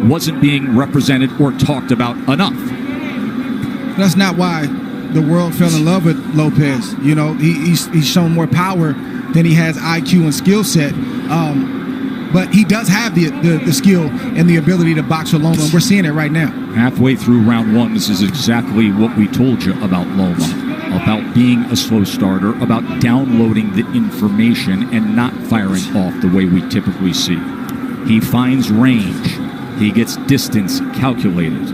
wasn't being represented or talked about enough. That's not why the world fell in love with Lopez. You know, he's shown more power than he has IQ and skill set. But he does have the skill and the ability to box with Loma, and we're seeing it right now. Halfway through round one, this is exactly what we told you about Loma, about being a slow starter, about downloading the information and not firing off the way we typically see. He finds range. He gets distance calculated.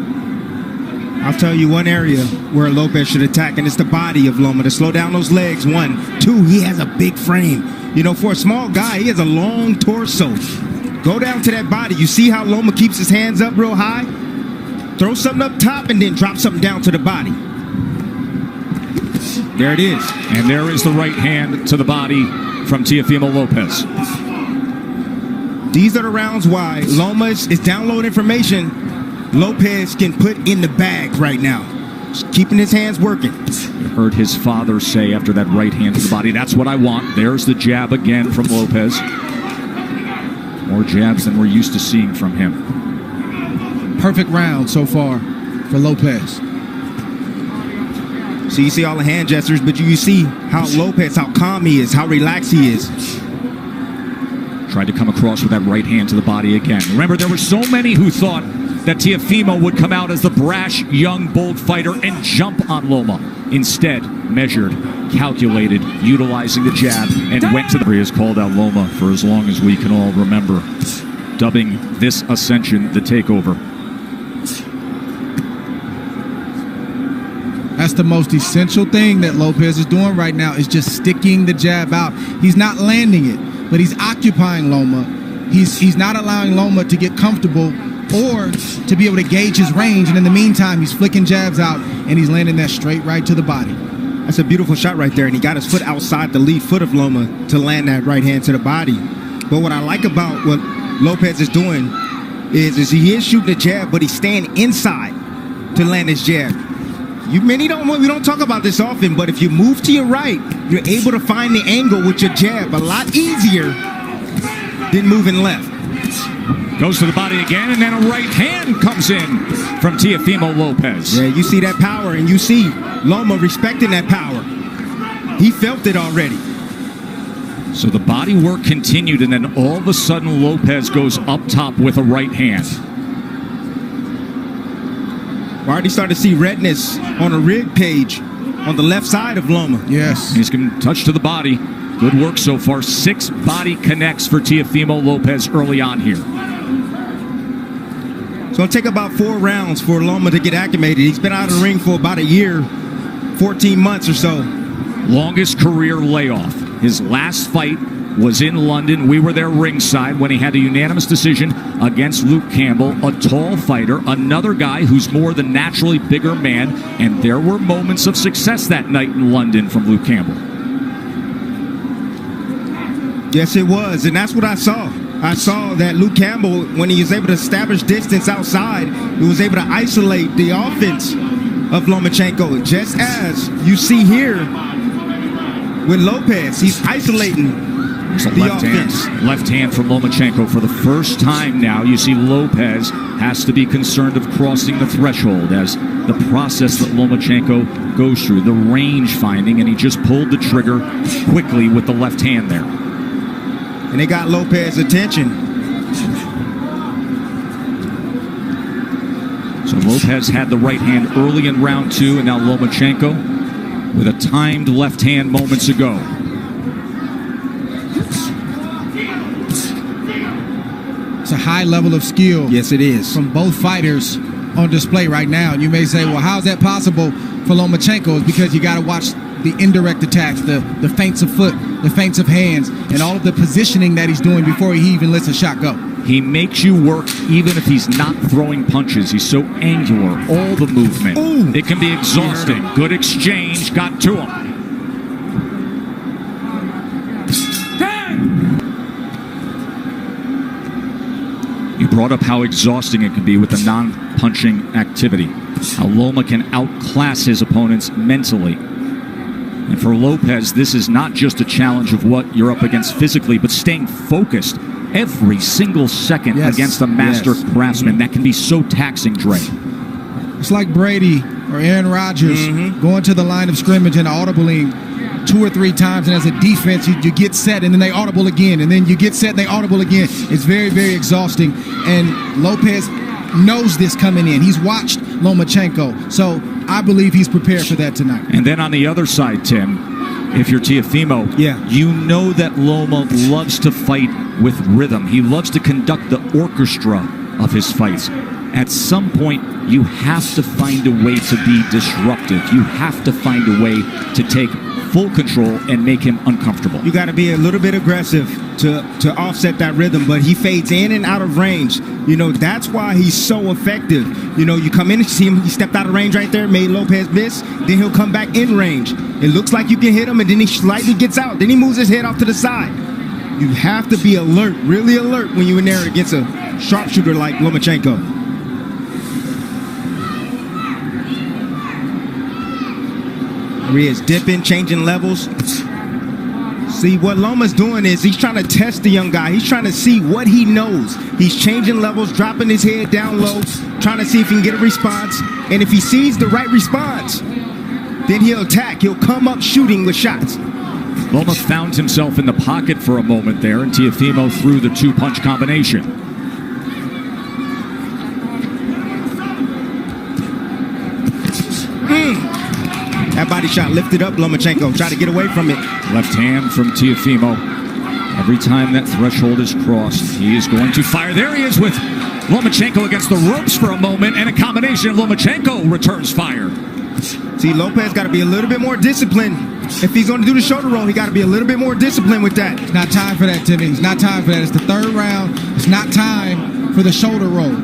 I'll tell you one area where Lopez should attack, and it's the body of Loma, to slow down those legs. 1, 2, he has a big frame. You know, for a small guy, he has a long torso. Go down to that body. You see how Loma keeps his hands up real high? Throw something up top and then drop something down to the body. There it is. And there is the right hand to the body from Teófimo López. These are the rounds why Loma is downloading information Lopez can put in the bag right now. Just keeping his hands working. You heard his father say after that right hand to the body, that's what I want. There's the jab again from Lopez. More jabs than we're used to seeing from him. Perfect round so far for Lopez. So you see all the hand gestures, but you see how Lopez, how calm he is, how relaxed he is. Tried to come across with that right hand to the body again. Remember, there were so many who thought that Teófimo would come out as the brash, young, bold fighter and jump on Loma. Instead, measured, calculated, utilizing the jab, and went to the... He has called out Loma for as long as we can all remember, dubbing this ascension the takeover. That's the most essential thing that Lopez is doing right now, is just sticking the jab out. He's not landing it, but he's occupying Loma. He's not allowing Loma to get comfortable or to be able to gauge his range, and in the meantime, he's flicking jabs out, and he's landing that straight right to the body. That's a beautiful shot right there, and he got his foot outside the lead foot of Loma to land that right hand to the body. But what I like about what Lopez is doing is he is shooting the jab, but he's staying inside to land his jab. We don't talk about this often, but if you move to your right, you're able to find the angle with your jab a lot easier than moving left. Goes to the body again, and then a right hand comes in from Teófimo López. Yeah, you see that power, and you see Loma respecting that power. He felt it already. So the body work continued, and then all of a sudden Lopez goes up top with a right hand. We're already starting to see redness on a rib cage on the left side of Loma. Yes. He's getting touch to the body. Good work so far. 6 body connects for Teófimo López early on here. It's going to take about 4 rounds for Loma to get acclimated. He's been out of the ring for about a year, 14 months or so. Longest career layoff. His last fight was in London. We were there ringside when he had a unanimous decision against Luke Campbell, a tall fighter, another guy who's more the naturally bigger man, and there were moments of success that night in London from Luke Campbell. Yes, it was, and that's what I saw. I saw that Luke Campbell, when he was able to establish distance outside, he was able to isolate the offense of Lomachenko, just as you see here with Lopez. He's isolating the offense. Left hand from Lomachenko for the first time now. You see Lopez has to be concerned of crossing the threshold as the process that Lomachenko goes through, the range finding, and he just pulled the trigger quickly with the left hand there. And they got Lopez's attention. So Lopez had the right hand early in round 2, and now Lomachenko with a timed left hand moments ago. It's a high level of skill. Yes, it is. From both fighters on display right now. And you may say, well, how is that possible for Lomachenko? It's because you got to watch the indirect attacks, the feints of foot, the feints of hands, and all of the positioning that he's doing before he even lets a shot go. He makes you work even if he's not throwing punches. He's so angular, all the movement. Ooh. It can be exhausting. Good exchange, got to him. You brought up how exhausting it can be with the non-punching activity. How Loma can outclass his opponents mentally. And for Lopez, this is not just a challenge of what you're up against physically, but staying focused every single second against a master craftsman. That can be so taxing, Dre. It's like Brady or Aaron Rodgers going to the line of scrimmage and audibling 2 or 3 times, and as a defense, you get set, and then they audible again, and then you get set, and they audible again. It's very, very exhausting, and Lopez knows this coming in. He's watched Lomachenko, so I believe he's prepared for that tonight. And then on the other side, Tim, if you're Teofimo, you know that Loma loves to fight with rhythm. He loves to conduct the orchestra of his fights. At some point, you have to find a way to be disruptive. You have to find a way to take full control and make him uncomfortable. You got to be a little bit aggressive to offset that rhythm, but he fades in and out of range. You know, that's why he's so effective. You know, you come in and see him, he stepped out of range right there, made Lopez miss, then he'll come back in range. It looks like you can hit him, and then he slightly gets out. Then he moves his head off to the side. You have to be alert, really alert, when you're in there against a sharpshooter like Lomachenko. He is dipping, changing levels. See, what Loma's doing is he's trying to test the young guy. He's trying to see what he knows. He's changing levels, dropping his head down low, trying to see if he can get a response. And if he sees the right response, then he'll attack. He'll come up shooting with shots. Loma found himself in the pocket for a moment there, and Teofimo threw the 2-punch combination. That body shot lifted up Lomachenko. Tried to get away from it. Left hand from Teofimo. Every time that threshold is crossed, he is going to fire. There he is with Lomachenko against the ropes for a moment, and a combination. Lomachenko returns fire. See, Lopez got to be a little bit more disciplined. If he's going to do the shoulder roll, he got to be a little bit more disciplined with that. It's not time for that, Timmy. It's not time for that. It's the 3rd round. It's not time for the shoulder roll.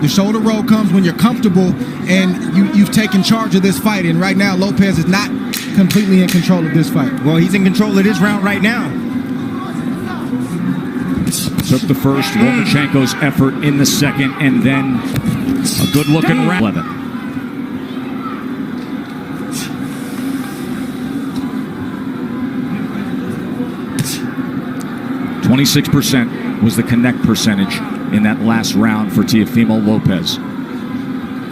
The shoulder roll comes when you're comfortable and you've taken charge of this fight. And right now, Lopez is not completely in control of this fight. Well, he's in control of this round right now. Took the first, Lomachenko's effort in the second, and then a good-looking round. 11. .26% was the connect percentage in that last round for Teofimo Lopez.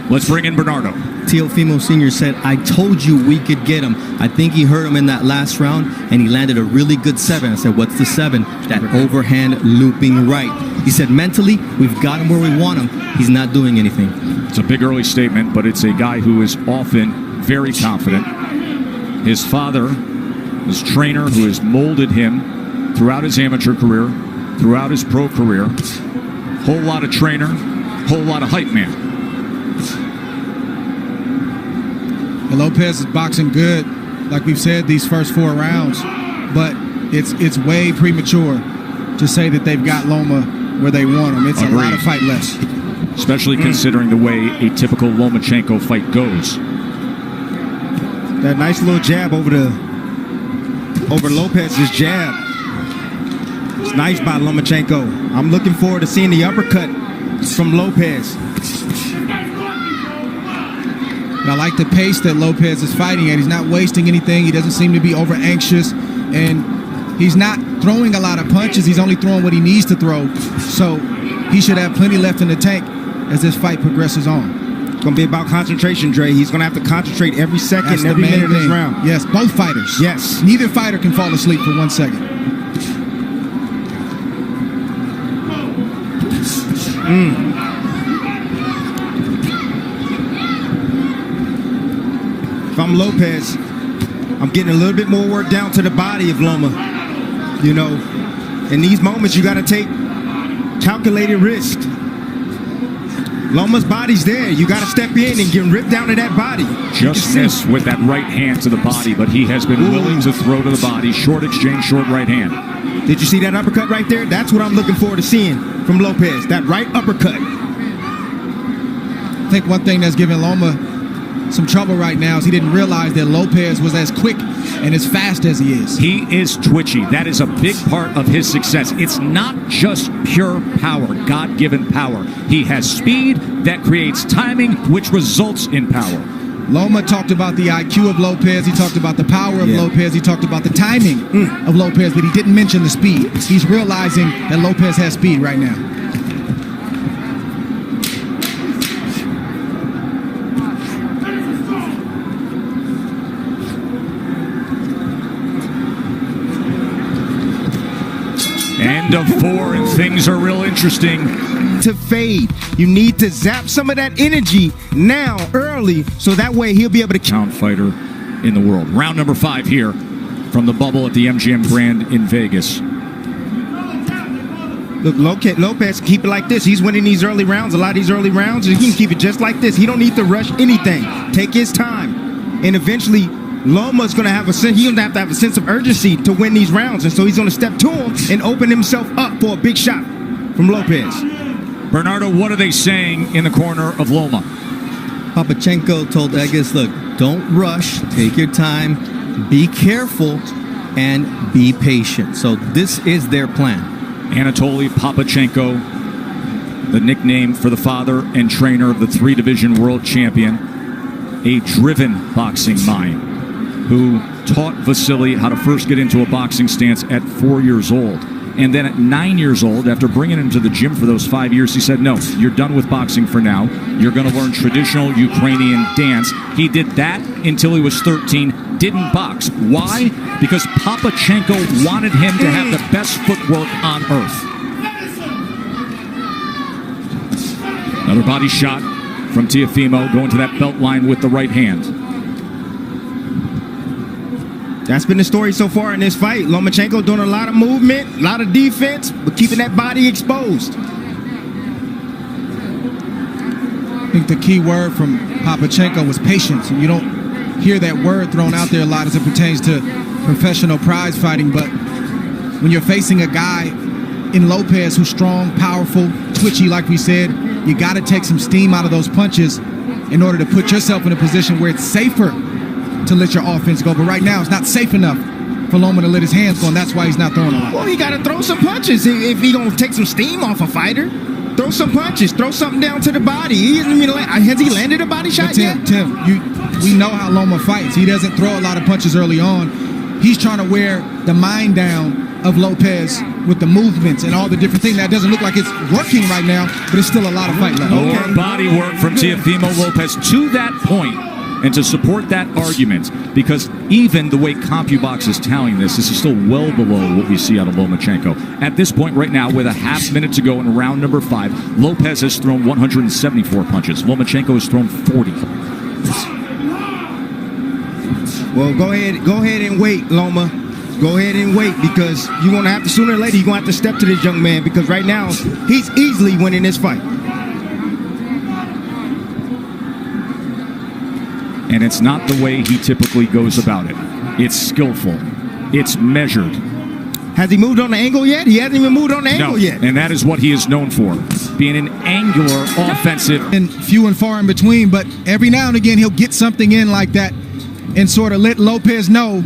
Let's bring in Bernardo. Teofimo Sr. said, I told you we could get him. I think he hurt him in that last round, and he landed a really good 7. I said, what's the 7? That overhand looping right. He said, mentally, we've got him where we want him. He's not doing anything. It's a big early statement, but it's a guy who is often very confident. His father, his trainer, who has molded him throughout his amateur career, throughout his pro career. Whole lot of trainer, whole lot of hype man. And Lopez is boxing good, like we've said, these first 4 rounds. But it's way premature to say that they've got Loma where they want him. It's a lot of fight left. Especially considering the way a typical Lomachenko fight goes. That nice little jab over Lopez's jab. It's nice by Lomachenko. I'm looking forward to seeing the uppercut from Lopez. And I like the pace that Lopez is fighting at. He's not wasting anything. He doesn't seem to be over anxious. And he's not throwing a lot of punches. He's only throwing what he needs to throw. So he should have plenty left in the tank as this fight progresses on. It's going to be about concentration, Dre. He's going to have to concentrate every second, every minute of this round. Yes, both fighters. Yes. Neither fighter can fall asleep for 1 second. If I'm Lopez, I'm getting a little bit more work down to the body of Loma. You know, in these moments, you got to take calculated risk. Loma's body's there. You got to step in and get ripped down to that body. Just missed with that right hand to the body, but he has been willing to throw to the body. Short exchange, short right hand. Did you see that uppercut right there? That's what I'm looking forward to seeing from Lopez, that right uppercut. I think one thing that's giving Loma some trouble right now is he didn't realize that Lopez was as quick and as fast as he is. He is twitchy. That is a big part of his success. It's not just pure power, God-given power. He has speed that creates timing, which results in power. Loma talked about the IQ of Lopez. He talked about the power of Lopez. He talked about the timing of Lopez, but he didn't mention the speed. He's realizing that Lopez has speed right now. End of 4, and things are real interesting. To fade, you need to zap some of that energy now, early, so that way he'll be able to Town fighter in the world. Round number 5 here from the bubble at the MGM Grand in Vegas. Look, Lopez keep it like this. He's winning these early rounds. A lot of these early rounds, he can keep it just like this. He don't need to rush anything. Take his time, and eventually Loma's going to have a sense. He's going to have a sense of urgency to win these rounds, and so he's going to step to him and open himself up for a big shot from Lopez. Bernardo, what are they saying in the corner of Loma? Papachenko told Egas, look, don't rush, take your time, be careful, and be patient. So this is their plan. Anatoly Papachenko, the nickname for the father and trainer of the 3-division world champion, a driven boxing mind who taught Vasily how to first get into a boxing stance at 4 years old. And then at 9 years old, after bringing him to the gym for those 5 years, he said, no, you're done with boxing for now. You're going to learn traditional Ukrainian dance. He did that until he was 13, didn't box. Why? Because Papachenko wanted him to have the best footwork on earth. Another body shot from Teofimo, going to that belt line with the right hand. That's been the story so far in this fight. Lomachenko doing a lot of movement, a lot of defense, but keeping that body exposed. I think the key word from Papachenko was patience. And you don't hear that word thrown out there a lot as it pertains to professional prize fighting, but when you're facing a guy in Lopez who's strong, powerful, twitchy, like we said, you got to take some steam out of those punches in order to put yourself in a position where it's safer to let your offense go. But right now, it's not safe enough for Loma to let his hands go, and that's why he's not throwing a lot. Well, he got to throw some punches if he gonna take some steam off a fighter. Throw some punches. Throw something down to the body. Has he landed a body shot yet? Tim, we know how Loma fights. He doesn't throw a lot of punches early on. He's trying to wear the mind down of Lopez with the movements and all the different things. That doesn't look like it's working right now, but it's still a lot of fight left. More body work from Teofimo Lopez to that point. And to support that argument, because even the way CompuBox is tallying this is still well below what we see out of Lomachenko. At this point right now, with a half minute to go in round number 5, Lopez has thrown 174 punches. Lomachenko has thrown 40. Well, go ahead and wait, Loma. Go ahead and wait, because you're going to have to, sooner or later, you're going to have to step to this young man, because right now, he's easily winning this fight. And it's not the way he typically goes about it. It's skillful. It's measured. Has he moved on the angle yet? He hasn't even moved on the angle yet. And that is what he is known for, being an angular offensive. And few and far in between, but every now and again he'll get something in like that and sort of let Lopez know,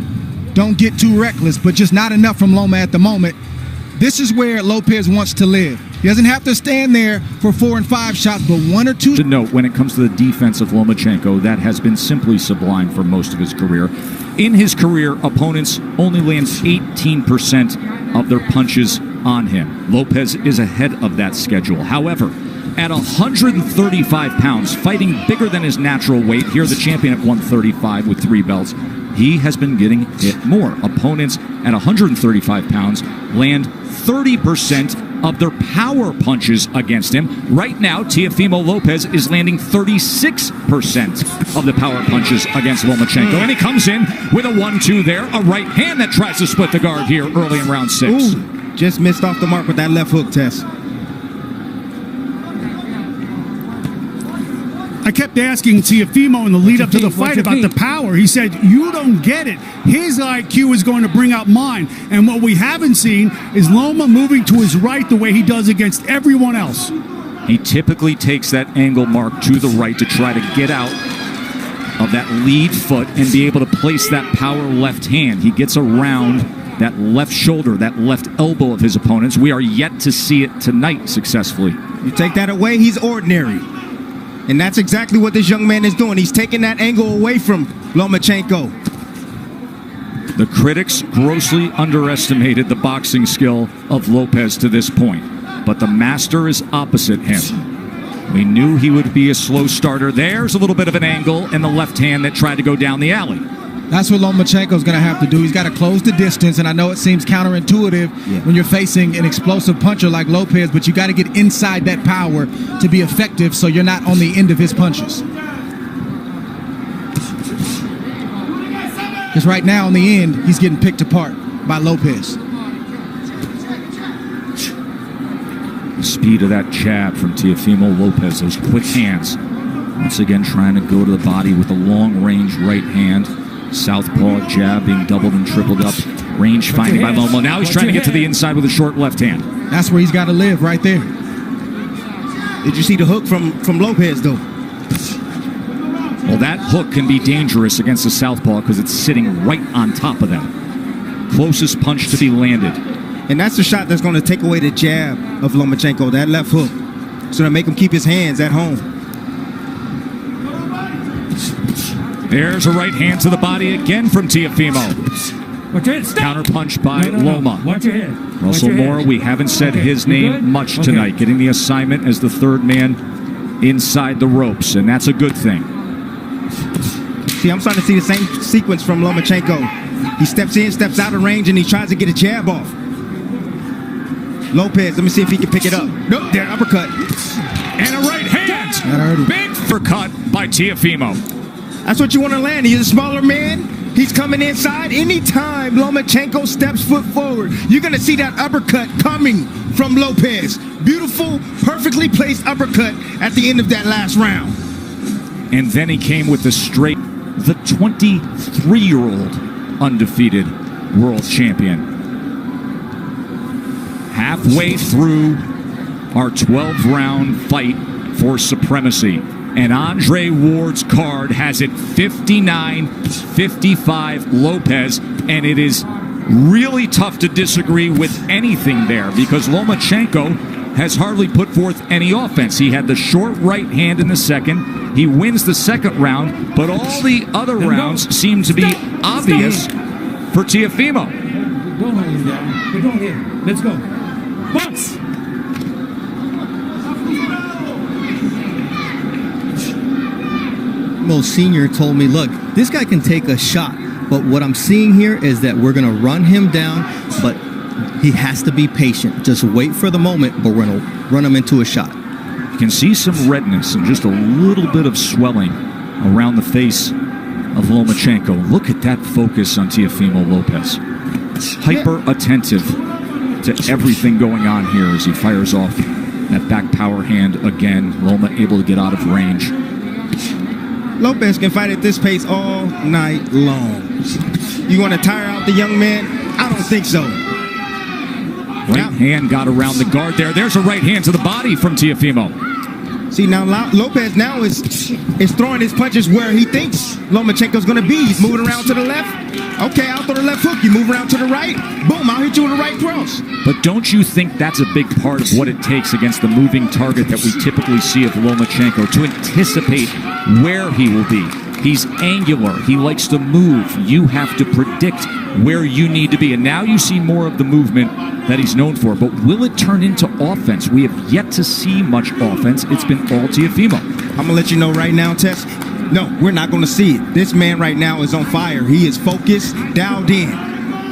don't get too reckless, but just not enough from Loma at the moment. This is where Lopez wants to live. He doesn't have to stand there for 4 and 5 shots, but 1 or 2. To note, when it comes to the defense of Lomachenko, that has been simply sublime for most of his career. In his career, opponents only land 18% of their punches on him. Lopez is ahead of that schedule. However, at 135 pounds, fighting bigger than his natural weight, here the champion at 135 with 3 belts, he has been getting hit more. Opponents at 135 pounds land 30% of their power punches against him. Right now, Teofimo Lopez is landing 36% of the power punches against Lomachenko. And he comes in with a 1-2 there, a right hand that tries to split the guard here early in round 6. Ooh, just missed off the mark with that left hook, Tess. I kept asking Teofimo in the lead up to the fight about the power. He said, you don't get it. His IQ is going to bring out mine. And what we haven't seen is Loma moving to his right the way he does against everyone else. He typically takes that angle mark to the right to try to get out of that lead foot and be able to place that power left hand. He gets around that left shoulder, that left elbow of his opponents. We are yet to see it tonight successfully. You take that away, he's ordinary. And that's exactly what this young man is doing. He's taking that angle away from Lomachenko. The critics grossly underestimated the boxing skill of Lopez to this point, but the master is opposite him. We knew he would be a slow starter. There's a little bit of an angle in the left hand that tried to go down the alley. That's what Lomachenko's going to have to do. He's got to close the distance, and I know it seems counterintuitive when you're facing an explosive puncher like Lopez, but you got to get inside that power to be effective so you're not on the end of his punches. Because right now, in the end, he's getting picked apart by Lopez. The speed of that jab from Teofimo Lopez, those quick hands. Once again, trying to go to the body with a long-range right hand. Southpaw jab being doubled and tripled up. Range finding by Loma. Now he's trying to get to the inside with a short left hand. That's where he's got to live, right there. Did you see the hook from Lopez, though? Well, that hook can be dangerous against the southpaw because it's sitting right on top of them. Closest punch to be landed. And that's the shot that's going to take away the jab of Lomachenko, that left hook. It's going to make him keep his hands at home. There's a right hand to the body again from Teofimo. Counter punch by Loma. Watch your head. Russell Moore, we haven't said his name much tonight. Getting the assignment as the third man inside the ropes, and that's a good thing. See, I'm starting to see the same sequence from Lomachenko. He steps in, steps out of range, and he tries to get a jab off. Lopez, let me see if he can pick it up. Nope, there, uppercut. And a right hand. Big uppercut by Teofimo. That's what you want to land. He's a smaller man. He's coming inside. Anytime Lomachenko steps foot forward, you're going to see that uppercut coming from Lopez. Beautiful, perfectly placed uppercut at the end of that last round. And then he came with the straight, the 23-year-old undefeated world champion. Halfway through our 12-round fight for supremacy. And Andre Ward's card has it 59-55 Lopez, and it is really tough to disagree with anything there because Lomachenko has hardly put forth any offense. He had the short right hand in the second. He wins the second round, but all the other rounds seem to be obvious for Teofimo. Don't hold him down. But don't hit him. Let's go. Box! Senior told me, look, this guy can take a shot, but what I'm seeing here is that we're going to run him down, but he has to be patient. Just wait for the moment, but we're going to run him into a shot. You can see some redness and just a little bit of swelling around the face of Lomachenko. Look at that focus on Teofimo Lopez. Hyper attentive to everything going on here as he fires off that back power hand again. Loma able to get out of range. Lopez can fight at this pace all night long. You want to tire out the young man? I don't think so. Right hand got around the guard there. There's a right hand to the body from Teofimo. See, now Lopez now is throwing his punches where he thinks Lomachenko's going to be. He's moving around to the left. Okay, I'll throw the left hook. You move around to the right. Boom, I'll hit you with a right cross. But don't you think that's a big part of what it takes against the moving target that we typically see of Lomachenko to anticipate where he will be? He's angular. He likes to move. You have to predict where you need to be. And now you see more of the movement that he's known for. But will it turn into offense? We have yet to see much offense. It's been all Teofimo. I'm going to let you know right now, Tess. No, we're not going to see it. This man right now is on fire. He is focused, dialed in.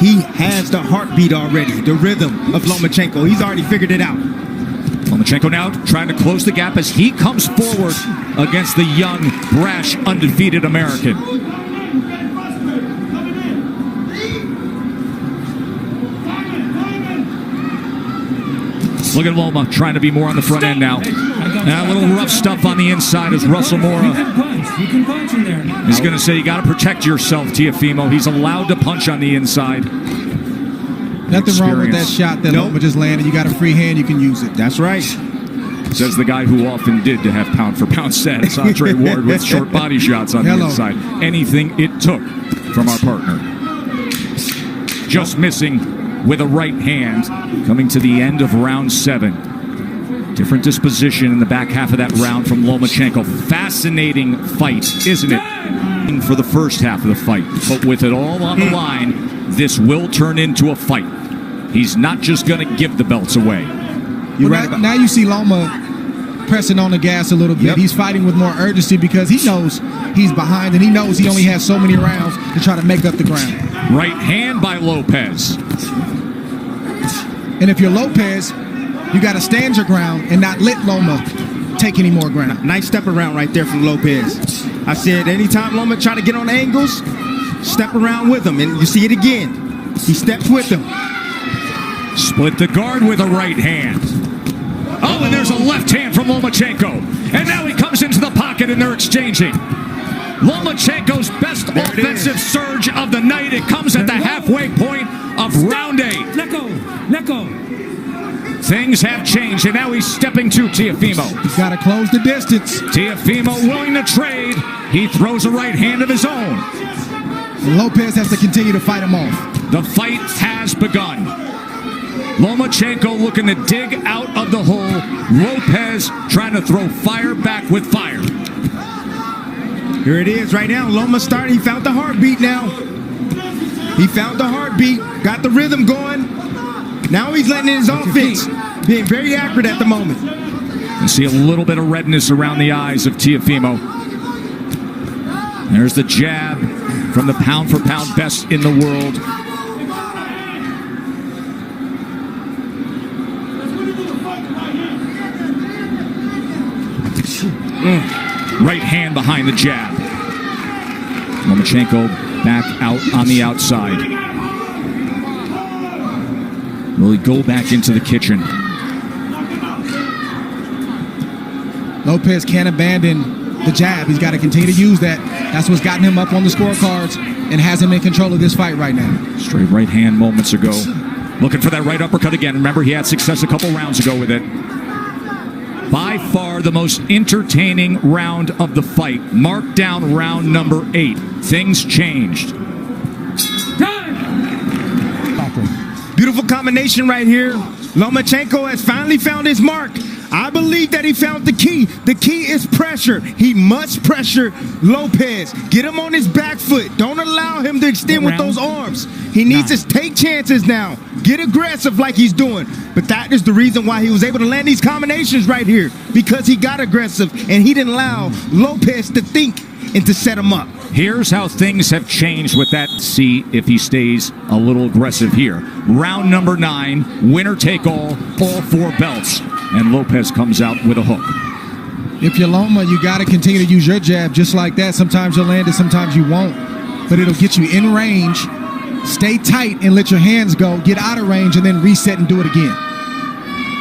He has the heartbeat already, the rhythm of Lomachenko. He's already figured it out. Lomachenko now trying to close the gap as he comes forward against the young, brash, undefeated American. Look at Loma trying to be more on the front end now. A little rough stuff on the inside as Russell Moore You can punch in there. is going to say you got to protect yourself, Teofimo. He's allowed to punch on the inside. Nothing wrong with that shot that Loma just landed. You got a free hand, you can use it. That's right. Says the guy who often did to have pound-for-pound status, Andre Ward, with short body shots on the inside. Anything it took from our partner. Just missing with a right hand, coming to the end of round 7. Different disposition in the back half of that round from Lomachenko. Fascinating fight, isn't it? For the first half of the fight. But with it all on the line, this will turn into a fight. He's not just going to give the belts away. Now you see Loma pressing on the gas a little bit. He's fighting with more urgency because he knows he's behind and he knows he only has so many rounds to try to make up the ground. Right hand by Lopez. And if you're Lopez, you got to stand your ground and not let Loma take any more ground. Nice step around right there from Lopez. I said anytime Loma try to get on angles, step around with him. And you see it again. He steps with him. Split the guard with a right hand. Oh, and there's a left hand from Lomachenko. And now he comes into the pocket and they're exchanging. Lomachenko's best offensive surge of the night. It comes at the halfway point of round 8. Let go. Let go. Things have changed, and now he's stepping to Teofimo. He's got to close the distance. Teofimo willing to trade. He throws a right hand of his own. And Lopez has to continue to fight him off. The fight has begun. Lomachenko looking to dig out of the hole. Lopez trying to throw fire back with fire. Here it is right now. Loma started. He found the heartbeat now. He found the heartbeat. Got the rhythm going. Now he's letting in his offense. Being very accurate at the moment. You see a little bit of redness around the eyes of Teofimo. There's the jab from the pound-for-pound best in the world. Right hand behind the jab. Lomachenko back out on the outside. Will he go back into the kitchen? Lopez can't abandon the jab. He's got to continue to use that. That's what's gotten him up on the scorecards and has him in control of this fight right now. Straight right hand moments ago. Looking for that right uppercut again. Remember, he had success a couple rounds ago with it. By far the most entertaining round of the fight. Mark down round number 8. Things changed. Beautiful combination right here. Lomachenko has finally found his mark. I believe that he found the key. The key is pressure. He must pressure Lopez. Get him on his back foot. Don't allow him to extend with those arms. He needs to take chances now. Get aggressive like he's doing. But that is the reason why he was able to land these combinations right here. Because he got aggressive and he didn't allow Lopez to think and to set him up. Here's how things have changed with that. See if he stays a little aggressive here. Round number 9, winner take all 4 belts. And Lopez comes out with a hook. If you're Loma, you got to continue to use your jab just like that. Sometimes you'll land it, sometimes you won't. But it'll get you in range. Stay tight and let your hands go. Get out of range and then reset and do it again.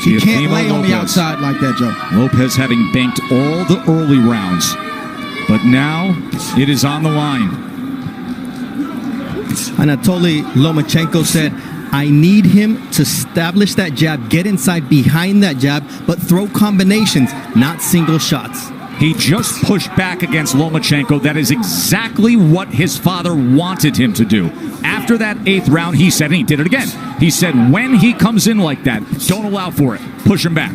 You can't lay on the outside like that, Joe. Lopez having banked all the early rounds. But now it is on the line. Anatoly Lomachenko said, I need him to establish that jab, get inside behind that jab, but throw combinations, not single shots. He just pushed back against Lomachenko. That is exactly what his father wanted him to do. After that 8th round, he said, and he did it again, he said, when he comes in like that, don't allow for it. Push him back.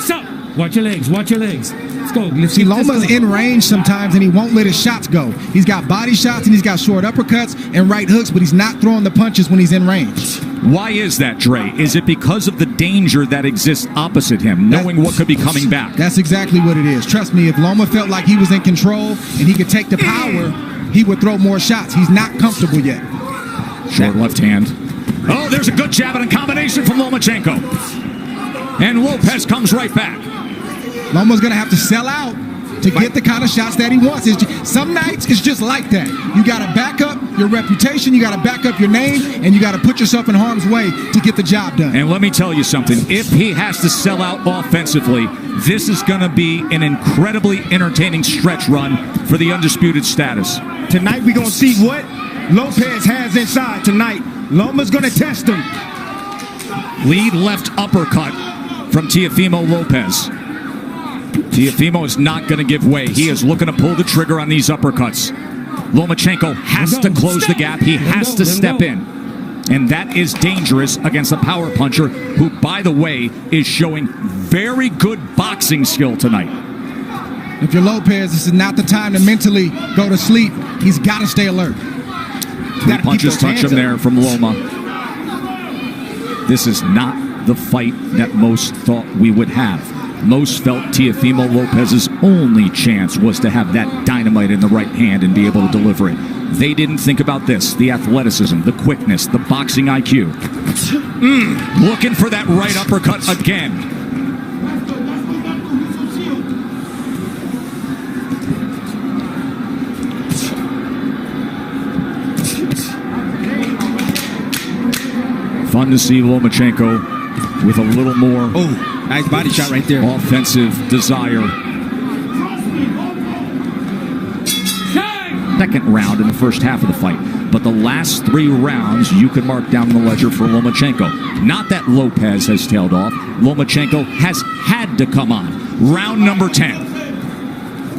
So, watch your legs. Watch your legs. Let's go. See, Loma's in range sometimes, and he won't let his shots go. He's got body shots, and he's got short uppercuts and right hooks, but he's not throwing the punches when he's in range. Why is that, Dre? Is it because of the danger that exists opposite him, knowing what could be coming back? That's exactly what it is. Trust me, if Loma felt like he was in control and he could take the power, he would throw more shots. He's not comfortable yet. Short left hand. Oh, there's a good jab and a combination from Lomachenko. And Lopez comes right back. Loma's going to have to sell out to get the kind of shots that he wants. Some nights it's just like that. You got to back up your reputation, you got to back up your name, and you got to put yourself in harm's way to get the job done. And let me tell you something. If he has to sell out offensively, this is going to be an incredibly entertaining stretch run for the undisputed status. Tonight we're going to see what Lopez has inside tonight. Loma's going to test him. Lead left uppercut from Teofimo Lopez. Teofimo is not going to give way. He is looking to pull the trigger on these uppercuts. Lomachenko has to close the gap. He has to step in. And that is dangerous against a power puncher who, by the way, is showing very good boxing skill tonight. If you're Lopez, this is not the time to mentally go to sleep. He's got to stay alert. Three punches touch him there from Loma. This is not the fight that most thought we would have. Most felt Teofimo Lopez's only chance was to have that dynamite in the right hand and be able to deliver it. They didn't think about this, the athleticism, the quickness, the boxing IQ. Looking for that right uppercut again. Fun to see Lomachenko with a little more nice body shot right there. Offensive desire. Second round in the first half of the fight. But the last 3 rounds you could mark down the ledger for Lomachenko. Not that Lopez has tailed off. Lomachenko has had to come on. Round number 10.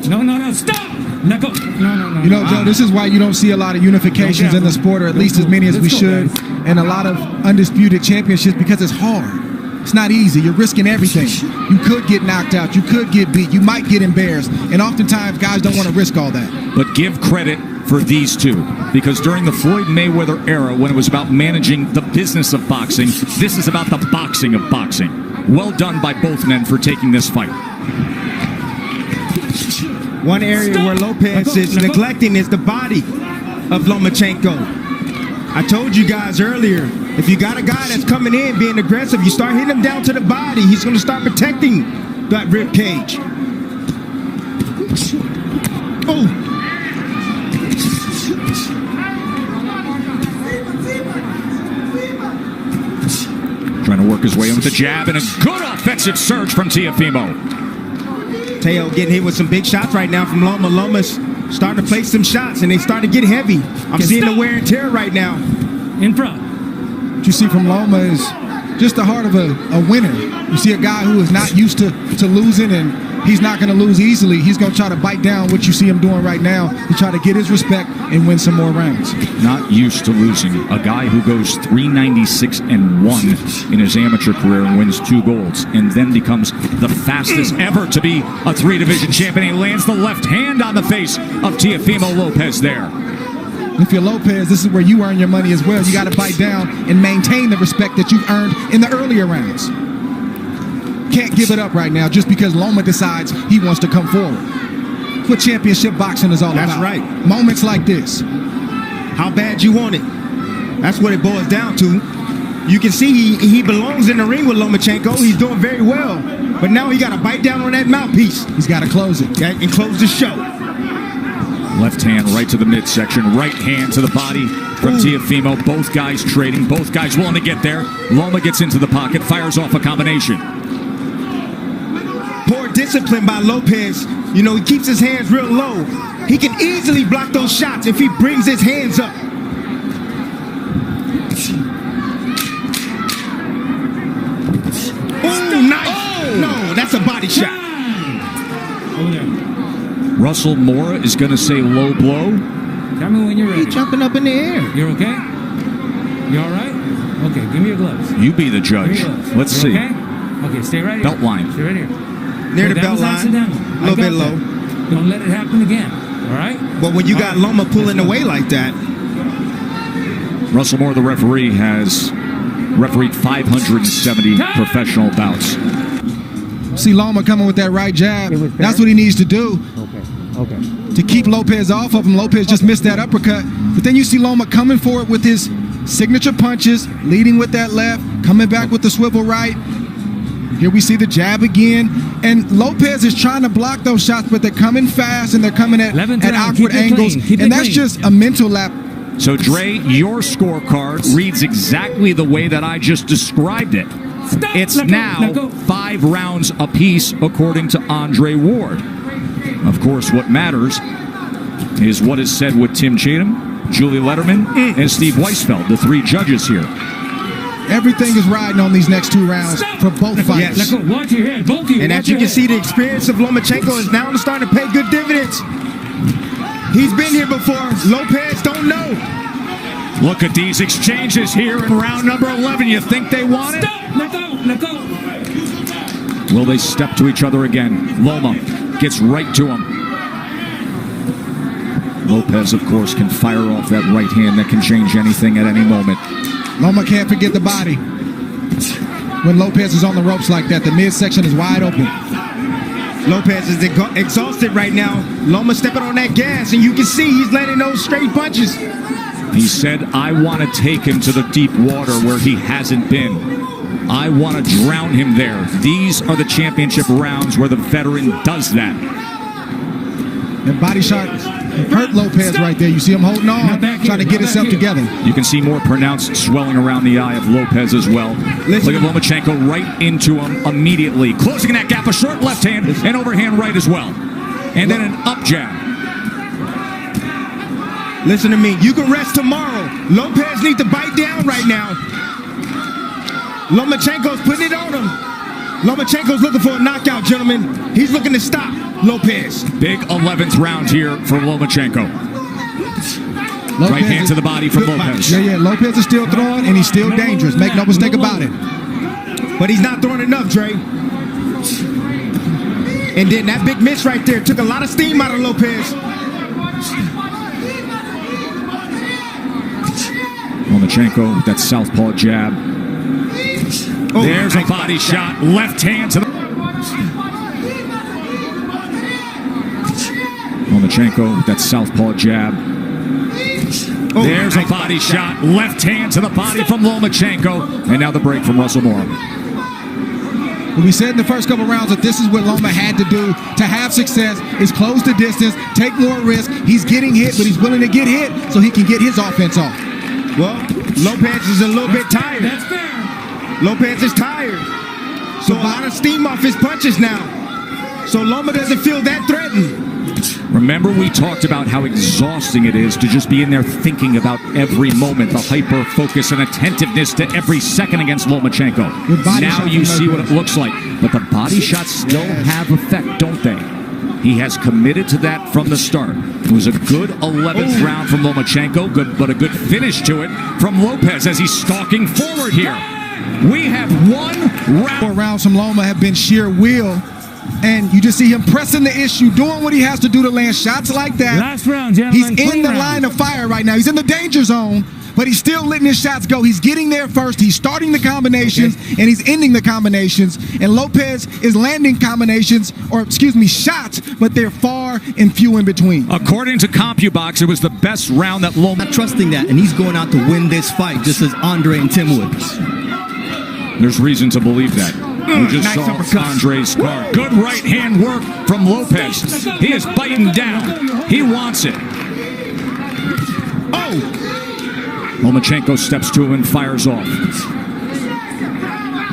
No, stop! No. You know, Joe, this is why you don't see a lot of unifications in the sport, or at least as many as we should, and a lot of undisputed championships, because it's hard. It's not easy. You're risking everything. You could get knocked out. You could get beat. You might get embarrassed. And oftentimes, guys don't want to risk all that. But give credit for these two, because during the Floyd Mayweather era, when it was about managing the business of boxing, this is about the boxing of boxing. Well done by both men for taking this fight. One area where Lopez is neglecting is the body of Lomachenko. I told you guys earlier, if you got a guy that's coming in being aggressive, you start hitting him down to the body, he's going to start protecting that rib cage. Trying to work his way in with the jab and a good offensive surge from Teofimo. Teo getting hit with some big shots right now from Loma. Loma's starting to place some shots, and they start to get heavy. I'm seeing the wear and tear right now. In front. What you see from Loma is just the heart of a winner. You see a guy who is not used to losing, and he's not going to lose easily. He's going to try to bite down what you see him doing right now to try to get his respect and win some more rounds. Not used to losing. A guy who goes 396-1 in his amateur career and wins 2 golds, and then becomes the fastest ever to be a 3-division champion. He lands the left hand on the face of Teofimo Lopez there. If you're Lopez, this is where you earn your money as well. You got to bite down and maintain the respect that you've earned in the earlier rounds. Can't give it up right now just because Loma decides he wants to come forward. That's what championship boxing is all about. That's right. Moments like this. How bad you want it. That's what it boils down to. You can see he belongs in the ring with Lomachenko. He's doing very well. But now he got to bite down on that mouthpiece. He's got to close it. And close the show. Left hand right to the midsection. Right hand to the body from Teofimo. Both guys trading. Both guys willing to get there. Loma gets into the pocket. Fires off a combination. Poor discipline by Lopez. You know, he keeps his hands real low. He can easily block those shots if he brings his hands up. Oh, nice. Oh. No, that's a body shot. Over there. Russell Mora is going to say low blow. Tell me when you're ready. He's jumping up in the air. You're okay? You all right? Okay, give me your gloves. You be the judge. Let's see. Okay? Okay, stay right here. Belt line. Stay right here. Near the That belt was line. accidental. A little bit low. Don't let it happen again. All right? But when you got Loma pulling away like that. Russell Moore, the referee, has refereed 570 professional bouts. See Loma coming with that right jab. That's what he needs to do. Okay. To keep Lopez off of him. Lopez just missed that uppercut. But then you see Loma coming forward with his signature punches, leading with that left, coming back with the swivel right. Here we see the jab again. And Lopez is trying to block those shots, but they're coming fast and they're coming at awkward angles. And that's just a mental lap. So, Dre, your scorecard reads exactly the way that I just described it. It's now 5 rounds apiece, according to Andre Ward. Of course, what matters is what is said with Tim Chatham, Julie Letterman, and Steve Weisfeld, the 3 judges here. Everything is riding on these next 2 rounds for both fighters. Yes. Watch your head, both of you. And as you can see, the experience of Lomachenko is now starting to pay good dividends. He's been here before. Lopez don't know. Look at these exchanges here in round number 11. You think they want it? Stop! Let go! Will they step to each other again? Loma gets right to him. Lopez, of course, can fire off that right hand that can change anything at any moment. Loma can't forget the body. When Lopez is on the ropes like that, the midsection is wide open. Lopez is exhausted right now. Loma stepping on that gas, and you can see he's landing those straight punches. He said, I want to take him to the deep water where he hasn't been. I want to drown him there. These are the championship rounds where the veteran does that. That body shot hurt Lopez right there. You see him holding on, trying to get himself together. You can see more pronounced swelling around the eye of Lopez as well. Look at Lomachenko right into him immediately. Closing that gap, a short left hand and overhand right as well. And then an up jab. Listen to me. You can rest tomorrow. Lopez needs to bite down right now. Lomachenko's putting it on him. Lomachenko's looking for a knockout, gentlemen. He's looking to stop Lopez. Big 11th round here for Lomachenko. Right hand to the body from Lopez. Yeah. Lopez is still throwing, and he's still dangerous. Make no mistake about it. But he's not throwing enough, Dre. And then that big miss right there took a lot of steam out of Lopez. Lomachenko with that southpaw jab. There's a body shot. Left hand to the... Lomachenko with that southpaw jab. There's a body shot. Left hand to the body from Lomachenko. And now the break from Russell Moore. We said in the first couple rounds that this is what Loma had to do to have success, is close the distance, take more risk. He's getting hit, but he's willing to get hit so he can get his offense off. Well, Lopez is a little bit tired. That's fair. Lopez is tired. So a lot of steam off his punches now. So Loma doesn't feel that threatened. Remember, we talked about how exhausting it is to just be in there thinking about every moment, the hyper focus and attentiveness to every second against Lomachenko. Now you see what it looks like. But the body shots still have effect, don't they? He has committed to that from the start. It was a good 11th round from Lomachenko, but a good finish to it from Lopez as he's stalking forward here. We have one round. 4 rounds from Loma have been sheer will. And you just see him pressing the issue, doing what he has to do to land shots like that. Last round, gentlemen. He's in the line of fire right now. He's in the danger zone, but he's still letting his shots go. He's getting there first. He's starting the combinations, and he's ending the combinations. And Lopez is landing combinations, or excuse me, shots, but they're far and few in between. According to CompuBox, it was the best round that Loma... Not trusting that, and he's going out to win this fight, just as Andre and Tim would. There's reason to believe that. We just saw Andre's scar. Good right hand work from Lopez. He is biting down. He wants it. Oh! Lomachenko steps to him and fires off.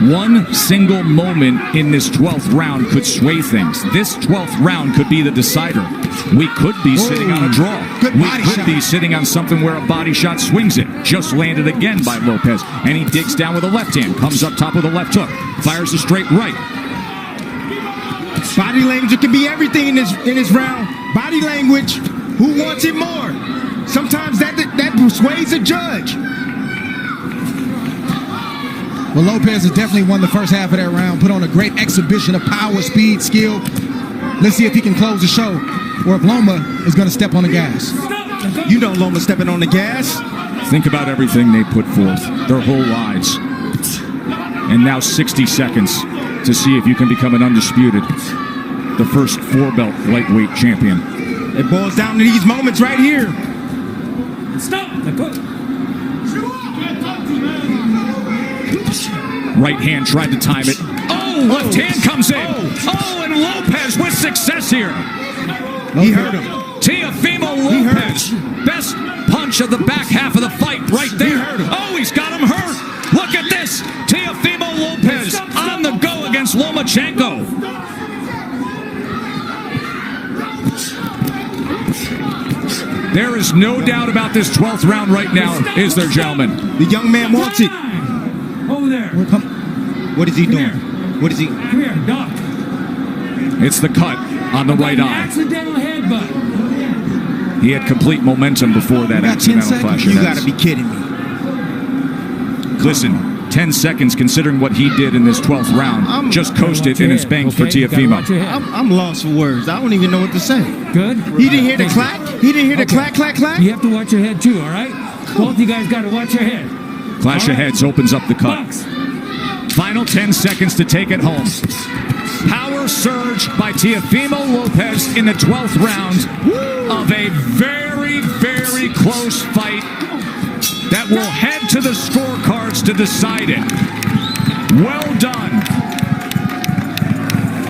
One single moment in this 12th round could sway things. This 12th round could be the decider. We could be sitting on a draw. We could be sitting on something where a body shot swings it. Just landed again by Lopez. And he digs down with a left hand. Comes up top with a left hook. Fires a straight right. Body language, it can be everything in this round. Body language, who wants it more? Sometimes that persuades a judge. Well, Lopez has definitely won the first half of that round, put on a great exhibition of power, speed, skill. Let's see if he can close the show, or if Loma is going to step on the gas. You know Loma's stepping on the gas. Think about everything they put forth, their whole lives. And now 60 seconds to see if you can become an undisputed, the first 4-belt lightweight champion. It boils down to these moments right here. Stop. Let go. Right hand tried to time it. Oh, left hand comes in. Oh, and Lopez with success here. He hurt him. Teiofimo Lopez. Best punch of the back half of the fight right there. Oh, he's got him hurt. Look at this. Teiofimo Lopez on the go against Lomachenko. There is no doubt about this 12th round right now, is there, gentlemen? The young man wants it. Over there. What is he doing? What is he? Come here, Doc. It's the cut on the right eye. Accidental headbutt. He had complete momentum before that got 10 accidental clash of You heads. got to be kidding me. Listen, 10 seconds considering what he did in this 12th round. Just coasted and it's banked for Teofimo. I'm lost for words. I don't even know what to say. Good. He didn't hear the clack? He didn't hear the clack, clack, clack? You have to watch your head too, all right? Both you guys got to watch your head. Clash of heads opens up the cut. Box. Final 10 seconds to take it home. Power surge by Teofimo Lopez in the 12th round of a very, very close fight that will head to the scorecards to decide it. Well done.